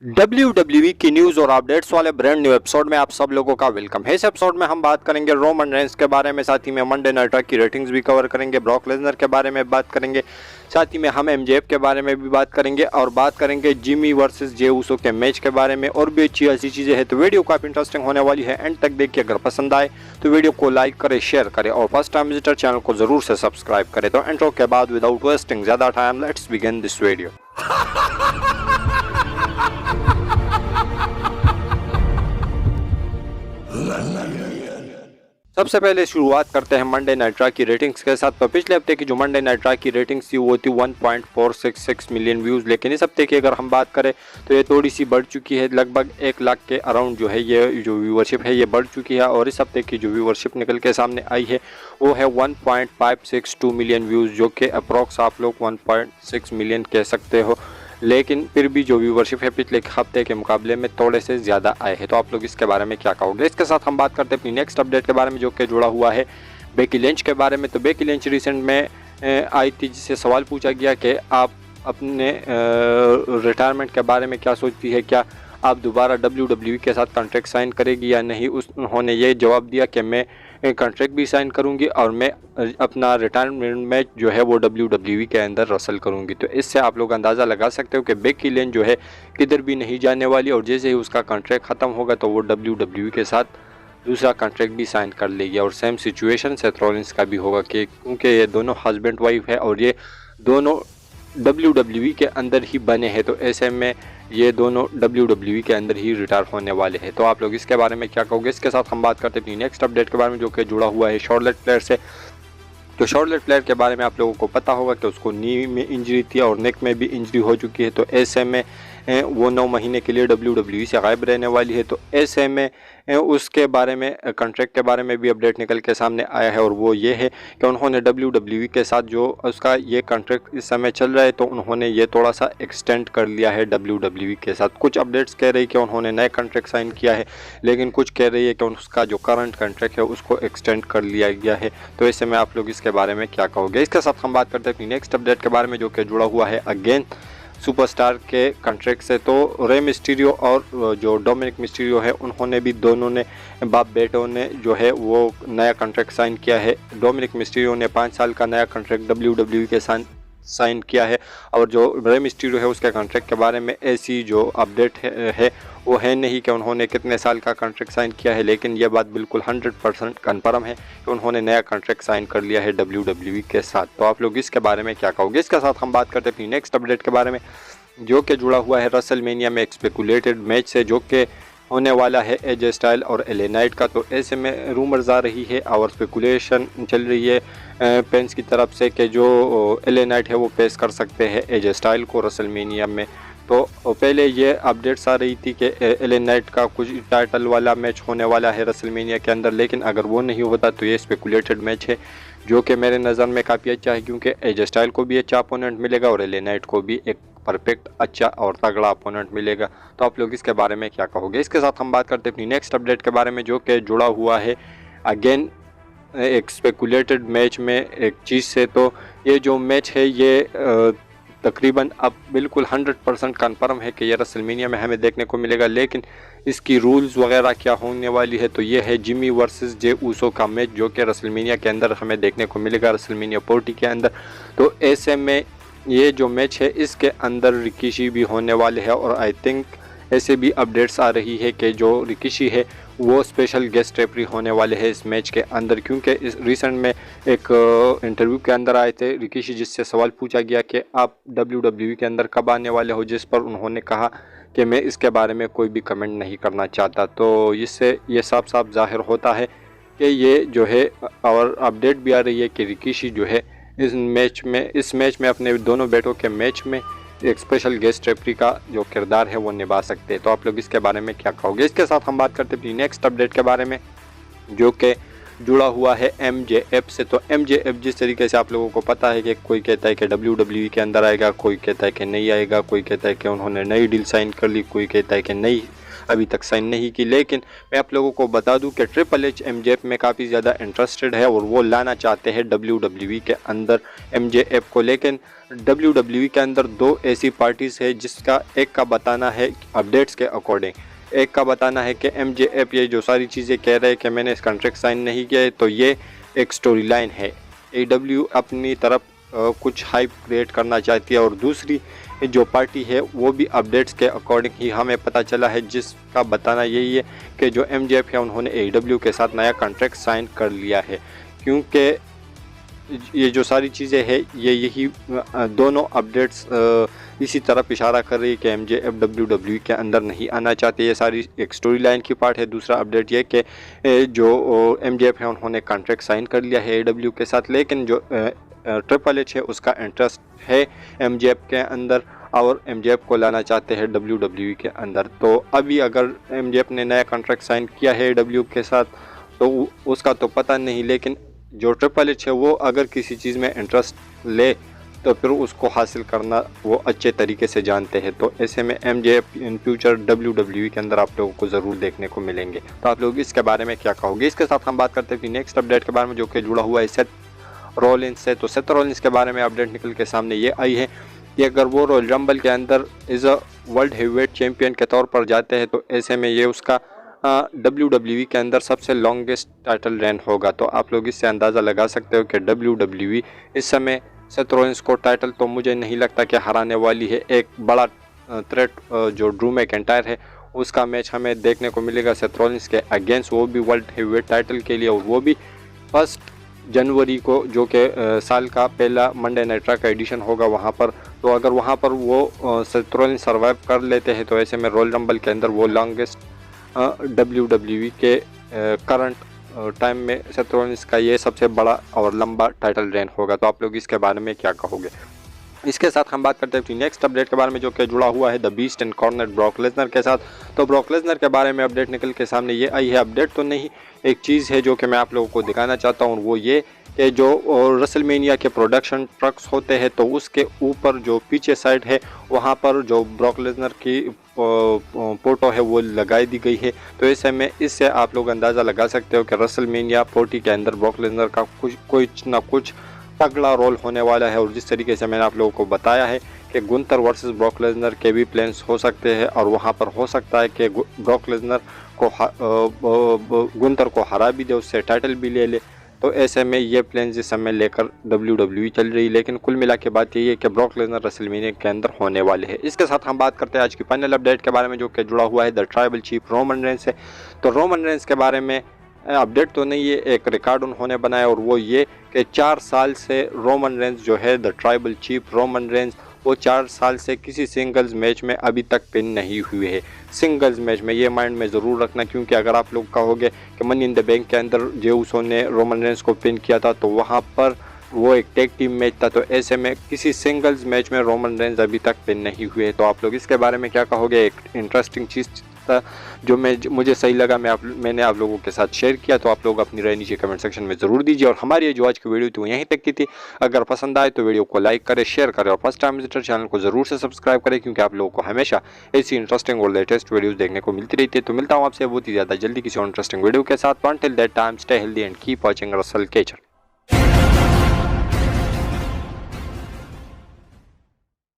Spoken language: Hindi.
WWE की न्यूज और अपडेट्स वाले ब्रांड न्यू एपिसोड में आप सब लोगों का वेलकम है। इस एपिसोड में हम बात करेंगे रोमन रेंस के बारे में, साथ ही में मंडे नाइट रॉ की रेटिंग्स भी कवर करेंगे, ब्रॉक लेसनर के बारे में बात करेंगे, साथ ही में हम एमजेएफ के बारे में भी बात करेंगे और बात करेंगे जिमी वर्सेस जे उसो के मैच के बारे में और भी अच्छी ऐसी चीज़ें हैं। तो वीडियो काफ़ी इंटरेस्टिंग होने वाली है, एंड तक देखिए। अगर पसंद आए तो वीडियो को लाइक करें, शेयर करें और फर्स्ट टाइम विजिटर चैनल को जरूर से सब्सक्राइब करें। तो इंट्रो के बाद विदाउट वेस्टिंग ज़्यादा time let's begin this video. सबसे पहले शुरुआत करते हैं मंडे नाइट रॉ की रेटिंग्स के साथ। तो पिछले हफ्ते की जो मंडे नाइट रॉ की रेटिंग्स थी वो थी 1.466 मिलियन व्यूज़, लेकिन इस हफ्ते की अगर हम बात करें तो ये थोड़ी सी बढ़ चुकी है, लगभग 1 लाख के अराउंड जो है ये जो व्यूवरशिप है ये बढ़ चुकी है। और इस हफ्ते की जो व्यूवरशिप निकल के सामने आई है वो है 1.562 मिलियन व्यूज़, जो कि अप्रॉक्स आप लोग 1.6 मिलियन कह सकते हो, लेकिन फिर भी जो व्यूवरशिप है पिछले हफ्ते के मुकाबले में थोड़े से ज़्यादा आए हैं। तो आप लोग इसके बारे में क्या कहोगे? इसके साथ हम बात करते हैं अपनी नेक्स्ट अपडेट के बारे में, जो कि जुड़ा हुआ है बेकी लिंच के बारे में। तो बेकी लिंच रिसेंट में आई थी, जिससे सवाल पूछा गया कि आप अपने रिटायरमेंट के बारे में क्या सोचती है, क्या आप दोबारा WWE के साथ कॉन्ट्रैक्ट साइन करेगी या नहीं। उन्होंने ये जवाब दिया कि मैं कॉन्ट्रैक्ट भी साइन करूंगी और मैं अपना रिटायरमेंट मैच जो है वो WWE के अंदर रसल करूंगी। तो इससे आप लोग अंदाज़ा लगा सकते हो कि बेकी लिंच जो है किधर भी नहीं जाने वाली, और जैसे ही उसका कॉन्ट्रैक्ट ख़त्म होगा तो वो WWE के साथ दूसरा कॉन्ट्रैक्ट भी साइन कर लेगी। और सेम सिचुएशन सेथ रॉलिंस का भी होगा, कि क्योंकि ये दोनों हस्बैंड वाइफ है और ये दोनों WWE के अंदर ही बने हैं, तो ऐसे में ये दोनों WWE के अंदर ही रिटायर होने वाले हैं। तो आप लोग इसके बारे में क्या कहोगे? इसके साथ हम बात करते हैं अपनी नेक्स्ट अपडेट के बारे में, जो कि जुड़ा हुआ है शॉर्लेट फ्लेयर से। तो शॉर्लेट फ्लेयर के बारे में आप लोगों को पता होगा कि उसको नी में इंजरी थी और नेक में भी इंजरी हो चुकी है। तो ऐसे में वो 9 महीने के लिए WWE से गायब रहने वाली है। तो ऐसे में उसके बारे में कॉन्ट्रैक्ट के बारे में भी अपडेट निकल के सामने आया है, और वो ये है कि उन्होंने WWE के साथ जो उसका ये कॉन्ट्रैक्ट इस समय चल रहा है तो उन्होंने ये थोड़ा सा एक्सटेंड कर लिया है WWE के साथ। कुछ अपडेट्स कह रही है कि उन्होंने नए कॉन्ट्रैक्ट साइन किया है, लेकिन कुछ कह रही है कि उसका जो करंट कॉन्ट्रैक्ट है उसको एक्सटेंड कर लिया गया है। तो ऐसे में आप लोग इसके बारे में क्या कहोगे? इसके साथ हम बात करते हैं अपनी नेक्स्ट अपडेट के बारे में, जो कि जुड़ा हुआ है अगेन सुपरस्टार के कॉन्ट्रैक्ट से। तो रे मिस्टीरियो और जो डोमिनिक मिस्टीरियो है उन्होंने भी, दोनों ने बाप बेटों ने जो है वो नया कॉन्ट्रैक्ट साइन किया है। डोमिनिक मिस्टीरियो ने 5 साल का नया कॉन्ट्रैक्ट WWE के साथ साइन किया है, और जो रे मिस्टीरियो है उसके कॉन्ट्रैक्ट के बारे में ऐसी जो अपडेट है वो है नहीं कि उन्होंने कितने साल का कॉन्ट्रैक्ट साइन किया है, लेकिन यह बात बिल्कुल 100% कन्फर्म है कि उन्होंने नया कॉन्ट्रैक्ट साइन कर लिया है WWE के साथ। तो आप लोग इसके बारे में क्या कहोगे? इसके साथ हम बात करते हैं अपनी नेक्स्ट अपडेट के बारे में, जो कि जुड़ा हुआ है रेसलमेनिया में एक स्पेकुलेटेड मैच से, जो कि होने वाला है एजे स्टाइल और एले नाइट का। तो ऐसे में रूमर्स आ रही है और स्पेकुलेशन चल रही है फैंस की तरफ से कि जो एले नाइट है वो फेस कर सकते हैं एजे स्टाइल को रेसलमेनिया में। तो पहले ये अपडेट्स आ रही थी कि एले नाइट का कुछ टाइटल वाला मैच होने वाला है रेसलमेनिया के अंदर, लेकिन अगर वो नहीं होता तो ये स्पेकुलेटेड मैच है, जो कि मेरे नज़र में काफ़ी अच्छा है, क्योंकि एजे स्टाइल को भी अच्छा अपोनेंट मिलेगा और एले नाइट को भी एक परफेक्ट अच्छा और तगड़ा अपोनेंट मिलेगा। तो आप लोग इसके बारे में क्या कहोगे? इसके साथ हम बात करते हैं अपनी नेक्स्ट अपडेट के बारे में, जो कि जुड़ा हुआ है अगेन एक स्पेकुलेटेड मैच में एक चीज़ से। तो ये जो मैच है ये तकरीबन अब बिल्कुल 100% कन्फर्म है कि ये रेसलमेनिया में हमें देखने को मिलेगा, लेकिन इसकी रूल्स वगैरह क्या होने वाली है तो ये है जिमी वर्सेस जे उसो का मैच, जो कि रेसलमेनिया के अंदर हमें देखने को मिलेगा, रेसलमेनिया 40 के अंदर। तो ऐसे में ये जो मैच है इसके अंदर रिकीशी भी होने वाले हैं, और आई थिंक ऐसे भी अपडेट्स आ रही है कि जो रिकीशी है वो स्पेशल गेस्ट रेफरी होने वाले हैं इस मैच के अंदर, क्योंकि इस रिसेंट में एक इंटरव्यू के अंदर आए थे रिकीशी, जिससे सवाल पूछा गया कि आप WWE के अंदर कब आने वाले हो, जिस पर उन्होंने कहा कि मैं इसके बारे में कोई भी कमेंट नहीं करना चाहता। तो इससे ये साफ साफ जाहिर होता है कि ये जो है, और अपडेट भी आ रही है कि रिकीशी जो है इस मैच में अपने दोनों बेटों के मैच में एक स्पेशल गेस्ट रेफरी का जो किरदार है वो निभा सकते हैं। तो आप लोग इसके बारे में क्या कहोगे? इसके साथ हम बात करते हैं अपनी नेक्स्ट अपडेट के बारे में, जो कि जुड़ा हुआ है MJF से। तो MJF जिस तरीके से आप लोगों को पता है कि कोई कहता है कि WWE के अंदर आएगा, कोई कहता है कि नहीं आएगा, कोई कहता है कि उन्होंने नई डील साइन कर ली, कोई कहता है कि नहीं अभी तक साइन नहीं की। लेकिन मैं आप लोगों को बता दूं कि ट्रिपल एच एमजेएफ में काफ़ी ज़्यादा इंटरेस्टेड है और वो लाना चाहते हैं WWE के अंदर एमजेएफ को। लेकिन WWE के अंदर दो ऐसी पार्टीज़ है जिसका एक का बताना है अपडेट्स के अकॉर्डिंग, एक का बताना है कि एमजेएफ ये जो सारी चीज़ें कह रहे हैं कि मैंने इस कॉन्ट्रैक्ट साइन नहीं किया है, तो ये एक स्टोरी लाइन है। AEW अपनी तरफ कुछ हाइप क्रिएट करना चाहती है और दूसरी जो पार्टी है वो भी अपडेट्स के अकॉर्डिंग ही हमें पता चला है, जिसका बताना यही है कि जो एमजेएफ है उन्होंने AEW के साथ नया कॉन्ट्रैक्ट साइन कर लिया है। क्योंकि ये जो सारी चीज़ें हैं ये यही दोनों अपडेट्स इसी तरफ इशारा कर रही है कि एमजेएफ WWE के अंदर नहीं आना चाहते। ये सारी एक स्टोरी लाइन की पार्ट है। दूसरा अपडेट ये कि जो एमजेएफ है उन्होंने कॉन्ट्रैक्ट साइन कर लिया है AEW के साथ, लेकिन जो ट्रिपल एच है उसका इंटरेस्ट है एमजेएफ के अंदर और एमजेएफ को लाना चाहते हैं WWE के अंदर। तो अभी अगर एमजेएफ ने नया कॉन्ट्रैक्ट साइन किया है AEW के साथ तो उसका तो पता नहीं, लेकिन जो ट्रिपल एच है वो अगर किसी चीज़ में इंटरेस्ट ले तो फिर उसको हासिल करना वो अच्छे तरीके से जानते हैं। तो ऐसे में एमजेएफ इन फ्यूचर WWE के अंदर आप लोगों को ज़रूर देखने को मिलेंगे। तो आप लोग इसके बारे में क्या कहोगे? इसके साथ हम बात करते हैं नेक्स्ट अपडेट के बारे में जो कि जुड़ा हुआ है सेथ रॉलिंस से। तो सेथ रॉलिंस के बारे में अपडेट निकल के सामने ये आई है कि अगर वो रॉयल रंबल के अंदर as a world heavyweight champion के तौर पर जाते हैं तो ऐसे में ये उसका WWE के अंदर सबसे लॉन्गेस्ट टाइटल रेन होगा। तो आप लोग इससे अंदाज़ा लगा सकते हो कि WWE इस समय सेथ रॉलिंस को टाइटल तो मुझे नहीं लगता कि हराने वाली है। एक बड़ा थ्रेट जो ड्रू मैकिंटायर है उसका मैच हमें देखने को मिलेगा सेथ रॉलिंस के अगेंस्ट, वो भी वर्ल्ड हेवीवेट टाइटल के लिए, और वो भी 1 जनवरी को जो कि साल का पहला मंडे नाइट रॉ का एडिशन होगा वहाँ पर। तो अगर वहाँ पर वो सेथ रॉलिंस सर्वाइव कर लेते हैं तो ऐसे में रॉयल रंबल के अंदर वो लॉन्गेस्ट WWE के करंट टाइम में सेथ रॉलिंस का ये सबसे बड़ा और लंबा टाइटल रेन होगा। तो आप लोग इसके बारे में क्या कहोगे? इसके साथ हम बात करते हैं नेक्स्ट अपडेट के बारे में जो कि जुड़ा हुआ है the beast and corner Brock Lesnar के साथ। तो ब्रॉक लेसनर के बारे में अपडेट निकल के सामने ये आई है। अपडेट तो नहीं, एक चीज़ है जो कि मैं आप लोगों को दिखाना चाहता हूँ, वो ये कि जो रेसलमेनिया के प्रोडक्शन ट्रक्स होते हैं तो उसके ऊपर जो पीछे साइड है वहाँ पर जो ब्रॉक लेसनर की फोटो है वो लगाई दी गई है। तो ऐसे में इससे आप लोग अंदाज़ा लगा सकते हो कि रेसलमेनिया 40 के अंदर ब्रॉक लेसनर का कुछ ना कुछ तगड़ा रोल होने वाला है। और जिस तरीके से मैंने आप लोगों को बताया है कि गुंथर वर्सेस ब्रॉक लेसनर के भी प्लान्स हो सकते हैं और वहां पर हो सकता है कि ब्रॉक लेसनर को गुंथर को हरा भी दे, उससे टाइटल भी ले ले। तो ऐसे में ये प्लान इस समय लेकर WWE चल रही है। लेकिन कुल मिला के बात यही है कि ब्रॉक लेसनर रेसलमेनिया के अंदर होने वाले हैं। इसके साथ हम बात करते हैं आज की फाइनल अपडेट के बारे में जो कि जुड़ा हुआ है the tribal chief Roman Reigns से। तो रोमन रेंस के बारे में अपडेट तो नहीं है, एक रिकॉर्ड उन्होंने बनाया और वो ये कि 4 साल से रोमन रेंस जो है the tribal chief Roman Reigns वो 4 साल से किसी सिंगल्स मैच में अभी तक पिन नहीं हुए है। सिंगल्स मैच में ये माइंड में ज़रूर रखना, क्योंकि अगर आप लोग कहोगे कि मनी इन द बैंक के अंदर जेउसो ने रोमन रेंस को पिन किया था तो वहाँ पर वो एक टैग टीम मैच था। तो ऐसे में किसी सिंगल्स मैच में रोमन रेंस अभी तक पिन नहीं हुए। तो आप लोग इसके बारे में क्या कहोगे? एक इंटरेस्टिंग चीज़ था जो मुझे सही लगा, मैंने आप लोगों के साथ शेयर किया। तो आप लोग अपनी राय नीचे कमेंट सेक्शन में ज़रूर दीजिए। और हमारी ये जो आज की वीडियो थी वो यहीं तक की थी। अगर पसंद आए तो वीडियो को लाइक करें, शेयर करें और फर्स्ट टाइम विजिटर चैनल को ज़रूर से सब्सक्राइब करें, क्योंकि आप लोगों को हमेशा ऐसी इंटरेस्टिंग और लेटेस्ट वीडियोज़ देखने को मिलती रहती है। तो मिलता हूँ आपसे बहुत ही ज़्यादा जल्दी किसी इंटरेस्टिंग वीडियो के साथ। Until that time stay healthy and keep watching Russell केचर।